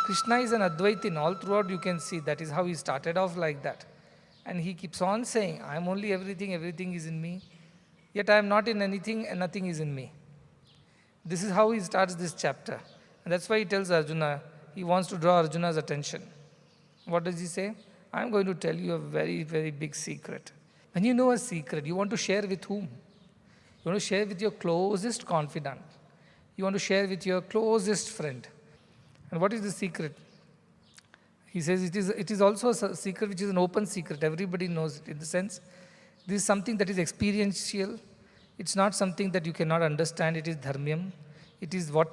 Krishna is an Advaitin. All throughout you can see that is how he started off like that. And he keeps on saying, I am only everything, everything is in me. Yet I am not in anything and nothing is in me. This is how he starts this chapter. And that's why he tells Arjuna, he wants to draw Arjuna's attention. What does he say? I am going to tell you a very, very big secret. When you know a secret, you want to share with whom? You want to share with your closest confidant. You want to share with your closest friend. And what is the secret? He says it is also a secret which is an open secret. Everybody knows it. In the sense, this is something that is experiential. It's not something that you cannot understand. It is dharmyam. It is what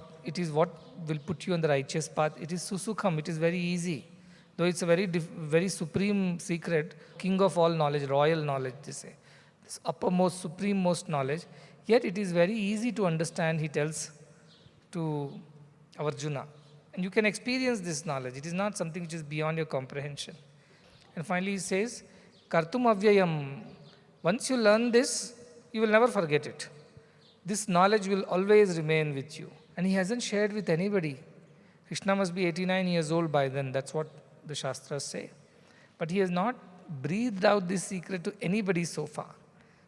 will put you on the righteous path. It is susukham. It is very easy. Though it's a very supreme secret, king of all knowledge, royal knowledge, they say. This uppermost, supreme-most knowledge. Yet it is very easy to understand, he tells to Arjuna. And you can experience this knowledge. It is not something which is beyond your comprehension. And finally he says, Kartum avyayam. Once you learn this, you will never forget it. This knowledge will always remain with you. And he hasn't shared with anybody. Krishna must be 89 years old by then. That's what the Shastras say. But he has not breathed out this secret to anybody so far.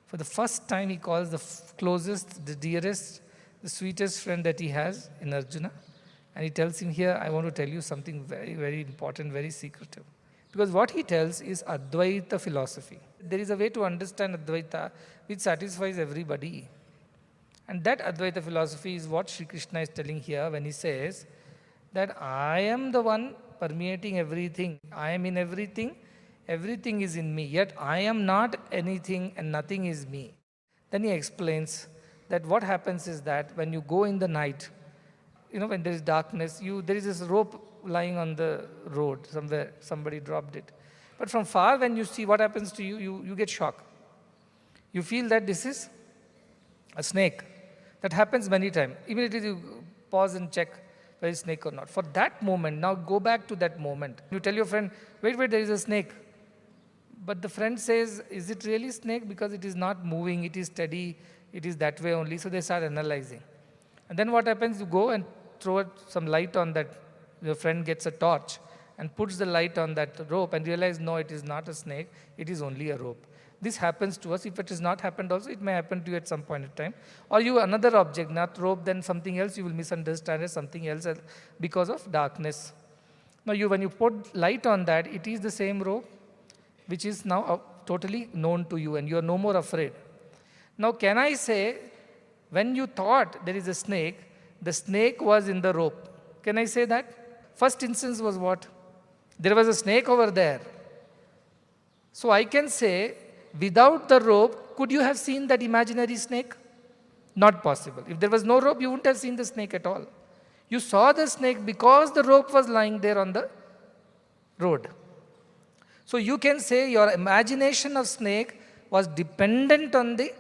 For the first time, he calls the closest, the dearest, the sweetest friend that he has in Arjuna. And he tells him, here, I want to tell you something very, very important, very secretive. Because what he tells is Advaita philosophy. There is a way to understand Advaita which satisfies everybody. And that Advaita philosophy is what Sri Krishna is telling here when he says that I am the one permeating everything. I am in everything. Everything is in me. Yet I am not anything and nothing is me. Then he explains that what happens is that when you go in the night, when there is darkness, there is this rope lying on the road somewhere. Somebody dropped it. But from far when you see what happens to you, you get shocked. You feel that this is a snake. That happens many times. Immediately you pause and check whether it's snake or not. For that moment, now go back to that moment. You tell your friend, wait, there is a snake. But the friend says, is it really snake? Because it is not moving, it is steady, it is that way only. So they start analyzing. And then what happens? You go and throw some light on that. Your friend gets a torch and puts the light on that rope and realize, no, it is not a snake, it is only a rope. This happens to us. If it has not happened also, it may happen to you at some point in time. Or you another object, not rope, then something else, you will misunderstand as something else because of darkness. Now when you put light on that, it is the same rope, which is now totally known to you and you are no more afraid. Now can I say, when you thought there is a snake, the snake was in the rope. Can I say that? First instance was what? There was a snake over there. So I can say, without the rope, could you have seen that imaginary snake? Not possible. If there was no rope, you wouldn't have seen the snake at all. You saw the snake because the rope was lying there on the road. So you can say your imagination of snake was dependent on the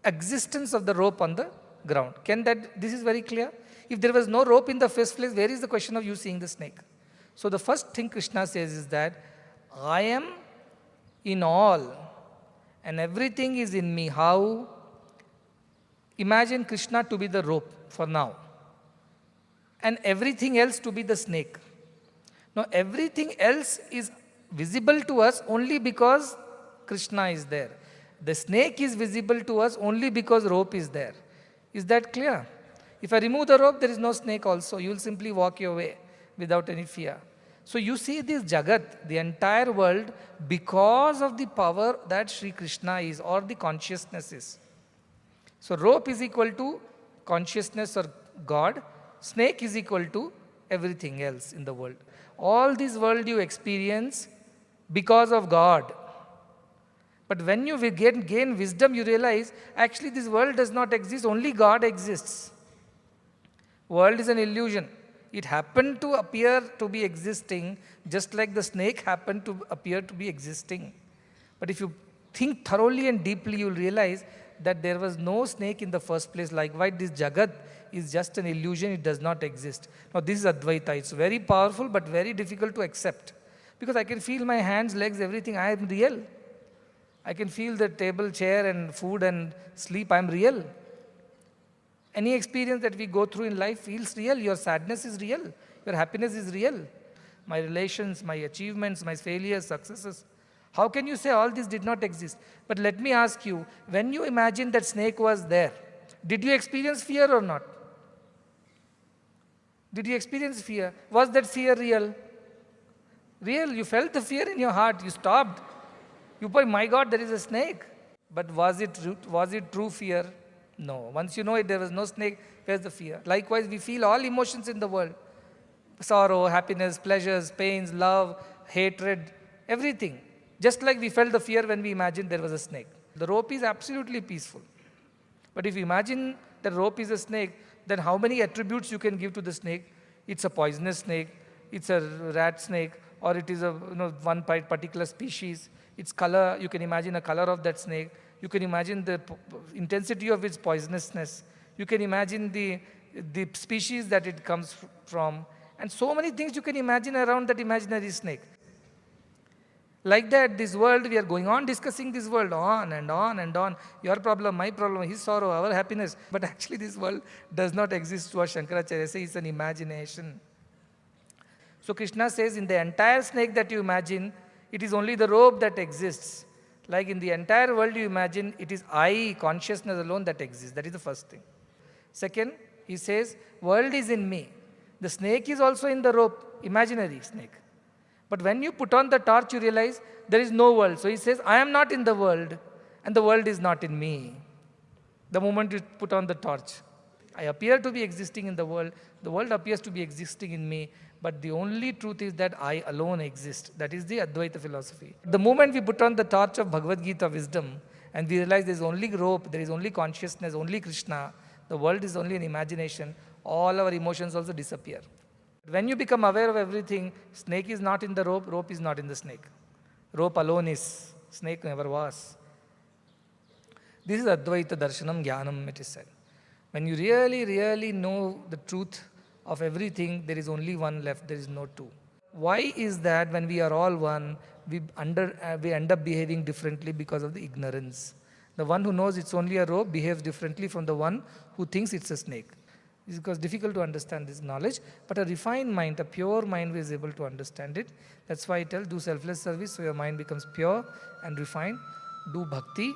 existence of the rope on the ground. This is very clear? If there was no rope in the first place, where is the question of you seeing the snake? So the first thing Krishna says is that I am in all and everything is in me. How? Imagine Krishna to be the rope for now and everything else to be the snake. Now everything else is visible to us only because Krishna is there. The snake is visible to us only because rope is there. Is that clear? If I remove the rope, there is no snake also. You will simply walk your way without any fear. So you see this Jagat, the entire world, because of the power that Sri Krishna is or the consciousness is. So rope is equal to consciousness or God. Snake is equal to everything else in the world. All this world you experience because of God. But when you gain wisdom, you realize actually this world does not exist, only God exists. World is an illusion. It happened to appear to be existing just like the snake happened to appear to be existing. But if you think thoroughly and deeply, you will realize that there was no snake in the first place. Likewise, this Jagat is just an illusion, it does not exist. Now this is Advaita. It's very powerful but very difficult to accept. Because I can feel my hands, legs, everything. I am real. I can feel the table, chair and food and sleep. I am real. Any experience that we go through in life feels real. Your sadness is real. where happiness is real. My relations, my achievements, my failures, successes. How can you say all this did not exist? But let me ask you, when you imagine that snake was there, did you experience fear or not? Did you experience fear? Was that fear real? Real. You felt the fear in your heart. You stopped. You put, my God, there is a snake. But was it true fear? No. Once you know it, there was no snake, where's the fear? Likewise, we feel all emotions in the world. Sorrow, happiness, pleasures, pains, love, hatred, everything. Just like we felt the fear when we imagined there was a snake. The rope is absolutely peaceful. But if you imagine the rope is a snake, then how many attributes you can give to the snake? It's a poisonous snake, it's a rat snake, or it is a one particular species. Its color, you can imagine a color of that snake. You can imagine the intensity of its poisonousness. You can imagine the species that it comes from. And so many things you can imagine around that imaginary snake. Like that, this world, we are going on discussing this world on and on and on. Your problem, my problem, his sorrow, our happiness. But actually this world does not exist to us. Shankaracharya says it's an imagination. So Krishna says in the entire snake that you imagine, it is only the rope that exists. Like in the entire world you imagine, it is I, consciousness alone that exists. That is the first thing. Second, he says, world is in me. The snake is also in the rope, imaginary snake. But when you put on the torch, you realize there is no world. So he says, I am not in the world, and the world is not in me. The moment you put on the torch, I appear to be existing in the world appears to be existing in me, but the only truth is that I alone exist. That is the Advaita philosophy. The moment we put on the torch of Bhagavad Gita wisdom, and we realize there is only rope, there is only consciousness, only Krishna, the world is only an imagination, all our emotions also disappear. When you become aware of everything, snake is not in the rope, rope is not in the snake. Rope alone is, snake never was. This is Advaita Darshanam Jnanam, it is said. When you really, really know the truth of everything, there is only one left, there is no two. Why is that when we are all one, we end up behaving differently because of the ignorance? The one who knows it's only a rope behaves differently from the one who thinks it's a snake. It's because difficult to understand this knowledge, but a refined mind, a pure mind is able to understand it. That's why I tell, do selfless service so your mind becomes pure and refined. Do bhakti,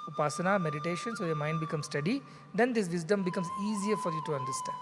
upasana, meditation so your mind becomes steady. Then this wisdom becomes easier for you to understand.